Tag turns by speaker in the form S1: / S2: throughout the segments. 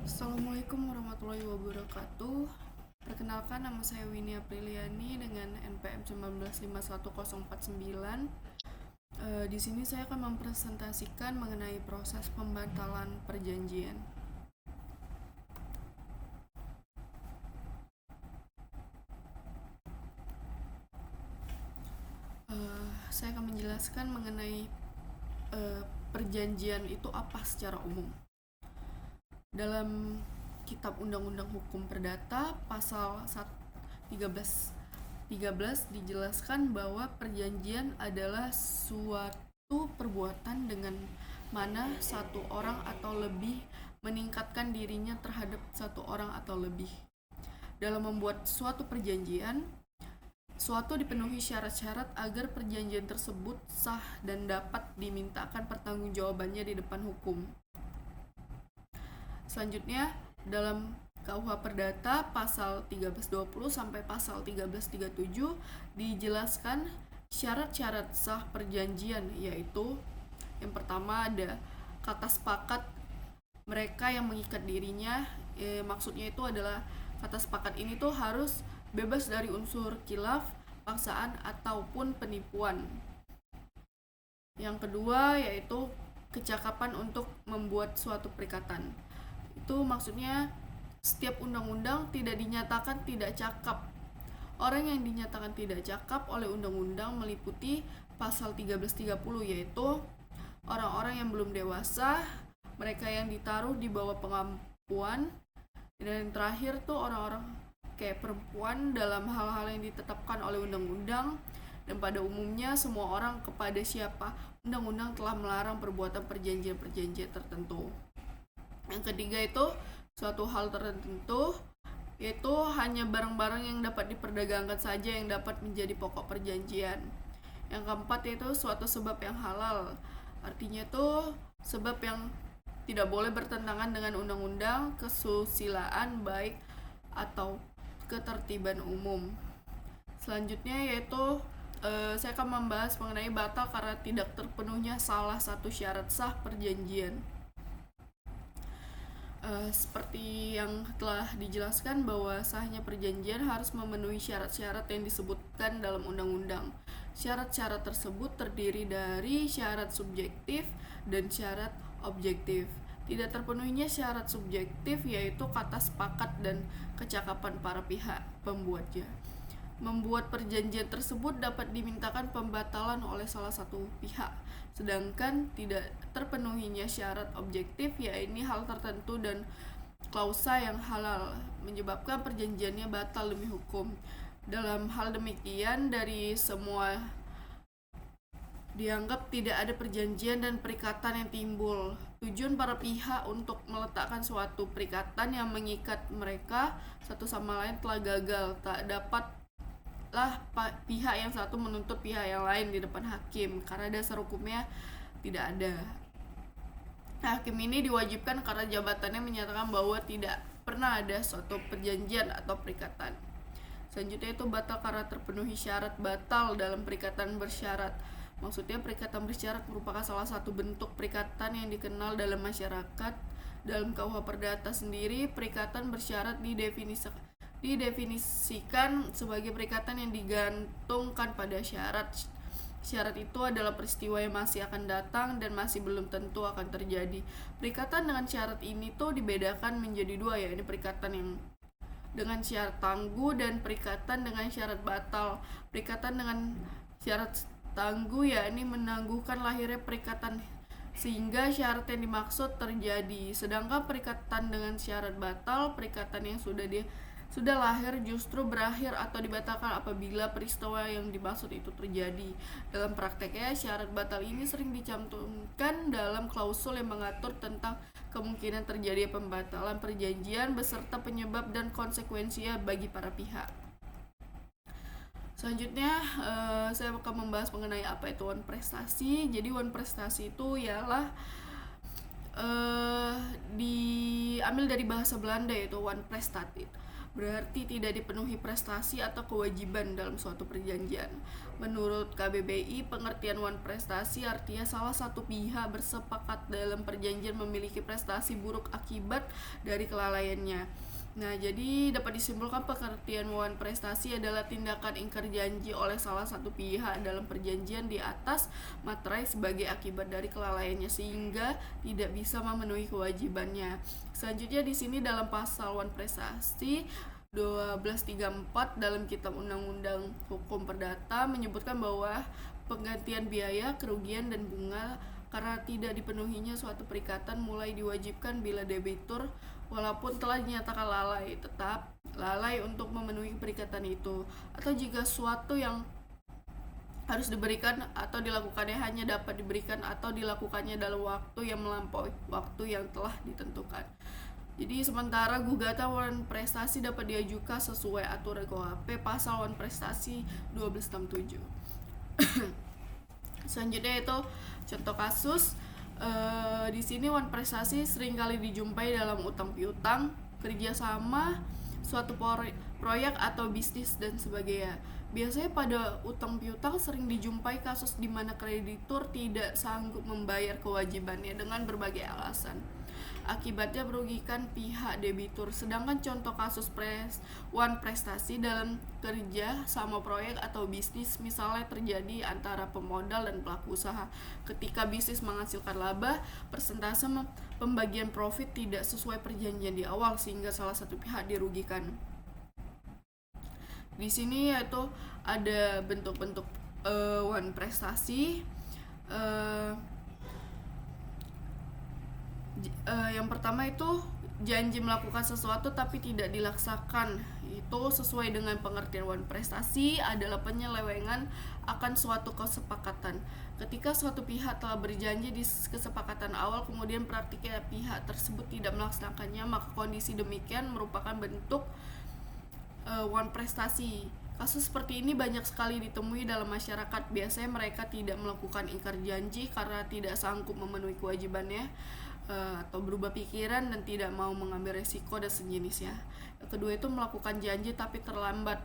S1: Assalamualaikum warahmatullahi wabarakatuh. Perkenalkan, nama saya Winnie Apriliani dengan NPM 19511049. Di sini saya akan mempresentasikan mengenai proses pembatalan perjanjian. Saya akan menjelaskan mengenai perjanjian itu apa secara umum. Dalam Kitab Undang-Undang Hukum Perdata pasal 13 dijelaskan bahwa perjanjian adalah suatu perbuatan dengan mana satu orang atau lebih meningkatkan dirinya terhadap satu orang atau lebih. Dalam membuat suatu perjanjian, suatu dipenuhi syarat-syarat agar perjanjian tersebut sah dan dapat dimintakan pertanggungjawabannya di depan hukum. Selanjutnya, dalam KUH Perdata pasal 1320 sampai pasal 1337 dijelaskan syarat-syarat sah perjanjian, yaitu yang pertama ada kata sepakat mereka yang mengikat dirinya. Maksudnya itu adalah kata sepakat ini tuh harus bebas dari unsur khilaf, paksaan ataupun penipuan. Yang kedua yaitu kecakapan untuk membuat suatu perikatan. Itu maksudnya setiap undang-undang tidak dinyatakan tidak cakap. Orang yang dinyatakan tidak cakap oleh undang-undang meliputi pasal 1330, yaitu orang-orang yang belum dewasa, mereka yang ditaruh di bawah pengampuan, dan yang terakhir tuh orang-orang kayak perempuan dalam hal-hal yang ditetapkan oleh undang-undang, dan pada umumnya semua orang kepada siapa undang-undang telah melarang perbuatan perjanjian-perjanjian tertentu. Yang ketiga itu suatu hal tertentu, yaitu hanya barang-barang yang dapat diperdagangkan saja yang dapat menjadi pokok perjanjian. Yang keempat yaitu suatu sebab yang halal, artinya itu sebab yang tidak boleh bertentangan dengan undang-undang, kesusilaan baik atau ketertiban umum. Selanjutnya yaitu saya akan membahas mengenai batal karena tidak terpenuhnya salah satu syarat sah perjanjian. Seperti yang telah dijelaskan bahwa sahnya perjanjian harus memenuhi syarat-syarat yang disebutkan dalam undang-undang. Syarat-syarat tersebut terdiri dari syarat subjektif dan syarat objektif. Tidak terpenuhinya syarat subjektif yaitu kata sepakat dan kecakapan para pihak pembuatnya. Membuat perjanjian tersebut dapat dimintakan pembatalan oleh salah satu pihak, sedangkan tidak terpenuhinya syarat objektif, yaitu hal tertentu dan klausa yang halal, menyebabkan perjanjiannya batal demi hukum. Dalam hal demikian, dari semua dianggap tidak ada perjanjian dan perikatan yang timbul. Tujuan para pihak untuk meletakkan suatu perikatan yang mengikat mereka satu sama lain telah gagal. Tak dapatlah pihak yang satu menuntut pihak yang lain di depan hakim karena dasar hukumnya tidak ada. Hakim ini diwajibkan karena jabatannya menyatakan bahwa tidak pernah ada suatu perjanjian atau perikatan. Selanjutnya itu batal karena terpenuhi syarat. Batal dalam perikatan bersyarat, maksudnya perikatan bersyarat merupakan salah satu bentuk perikatan yang dikenal dalam masyarakat. Dalam KUH Perdata sendiri, perikatan bersyarat didefinisikan sebagai perikatan yang digantungkan pada syarat. Syarat itu adalah peristiwa yang masih akan datang dan masih belum tentu akan terjadi. Perikatan dengan syarat ini tuh dibedakan menjadi dua, yaitu perikatan yang dengan syarat tangguh dan perikatan dengan syarat batal. Perikatan dengan syarat tangguh yakni menangguhkan lahirnya perikatan sehingga syarat yang dimaksud terjadi. Sedangkan perikatan dengan syarat batal, perikatan yang sudah lahir justru berakhir atau dibatalkan apabila peristiwa yang dimaksud itu terjadi. Dalam prakteknya, syarat batal ini sering dicantumkan dalam klausul yang mengatur tentang kemungkinan terjadi pembatalan perjanjian beserta penyebab dan konsekuensinya bagi para pihak. Selanjutnya saya akan membahas mengenai apa itu wanprestasi. Jadi wanprestasi itu ialah diambil dari bahasa Belanda, yaitu wanprestatit. berarti tidak dipenuhi prestasi atau kewajiban dalam suatu perjanjian. Menurut KBBI, pengertian wan prestasi artinya salah satu pihak bersepakat dalam perjanjian memiliki prestasi buruk akibat dari kelalaiannya. Nah, jadi dapat disimpulkan pengertian wan prestasi adalah tindakan ingkar janji oleh salah satu pihak dalam perjanjian di atas materai sebagai akibat dari kelalaiannya sehingga tidak bisa memenuhi kewajibannya. Selanjutnya di sini dalam pasal wan prestasi 1234 dalam Kitab Undang-Undang Hukum Perdata menyebutkan bahwa penggantian biaya, kerugian, dan bunga karena tidak dipenuhinya suatu perikatan mulai diwajibkan bila debitur walaupun telah dinyatakan lalai tetap lalai untuk memenuhi perikatan itu, atau jika suatu yang harus diberikan atau dilakukannya hanya dapat diberikan atau dilakukannya dalam waktu yang melampaui waktu yang telah ditentukan. Jadi sementara gugatan wan prestasi dapat diajukan sesuai aturan KUHP pasal wan prestasi 1267. Selanjutnya itu contoh kasus. Di sini wan prestasi seringkali dijumpai dalam utang piutang, kerjasama, suatu proyek atau bisnis dan sebagainya. Biasanya pada utang piutang sering dijumpai kasus di mana kreditur tidak sanggup membayar kewajibannya dengan berbagai alasan. Akibatnya merugikan pihak debitur. Sedangkan contoh kasus wan prestasi dalam kerja sama proyek atau bisnis misalnya terjadi antara pemodal dan pelaku usaha. Ketika bisnis menghasilkan laba, persentase pembagian profit tidak sesuai perjanjian di awal sehingga salah satu pihak dirugikan. Di sini yaitu ada bentuk-bentuk wan prestasi. Yang pertama itu janji melakukan sesuatu tapi tidak dilaksanakan. Itu sesuai dengan pengertian wan prestasi adalah penyelewengan akan suatu kesepakatan. Ketika suatu pihak telah berjanji di kesepakatan awal kemudian praktiknya pihak tersebut tidak melaksanakannya, maka kondisi demikian merupakan bentuk wan prestasi. Kasus seperti ini banyak sekali ditemui dalam masyarakat. Biasanya mereka tidak melakukan ingkar janji karena tidak sanggup memenuhi kewajibannya, atau berubah pikiran dan tidak mau mengambil resiko dan sejenisnya. Kedua itu melakukan janji tapi terlambat.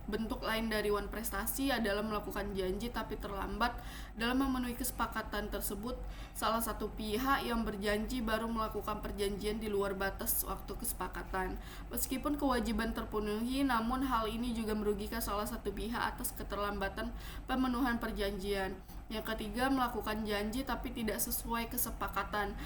S1: Bentuk lain dari wan prestasi adalah melakukan janji tapi terlambat dalam memenuhi kesepakatan tersebut. Salah satu pihak yang berjanji baru melakukan perjanjian di luar batas waktu kesepakatan. Meskipun kewajiban terpenuhi, namun hal ini juga merugikan salah satu pihak atas keterlambatan pemenuhan perjanjian. Yang ketiga, melakukan janji tapi tidak sesuai kesepakatan.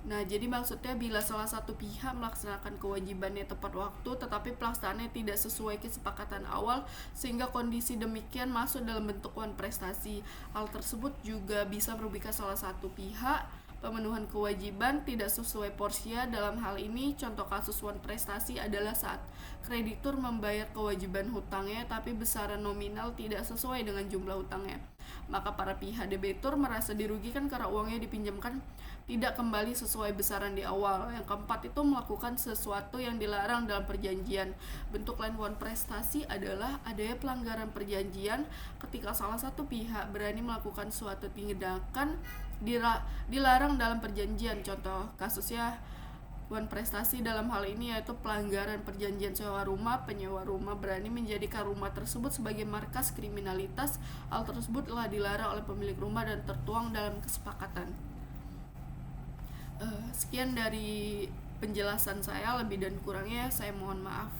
S1: Nah, jadi maksudnya bila salah satu pihak melaksanakan kewajibannya tepat waktu tetapi pelaksanaannya tidak sesuai kesepakatan awal sehingga kondisi demikian masuk dalam bentuk wan prestasi. Hal tersebut juga bisa merugikan salah satu pihak. Pemenuhan kewajiban tidak sesuai porsinya. Dalam hal ini contoh kasus wan prestasi adalah saat kreditur membayar kewajiban hutangnya tapi besaran nominal tidak sesuai dengan jumlah hutangnya. Maka para pihak debitur merasa dirugikan karena uangnya dipinjamkan tidak kembali sesuai besaran di awal. Yang keempat itu melakukan sesuatu yang dilarang dalam perjanjian. Bentuk lain wan prestasi adalah adanya pelanggaran perjanjian ketika salah satu pihak berani melakukan suatu tindakan dilarang dalam perjanjian. Contoh kasusnya wan prestasi dalam hal ini yaitu pelanggaran perjanjian sewa rumah. Penyewa rumah berani menjadikan rumah tersebut sebagai markas kriminalitas. Hal tersebut telah dilarang oleh pemilik rumah dan tertuang dalam kesepakatan. Sekian dari penjelasan saya, lebih dan kurangnya saya mohon maaf.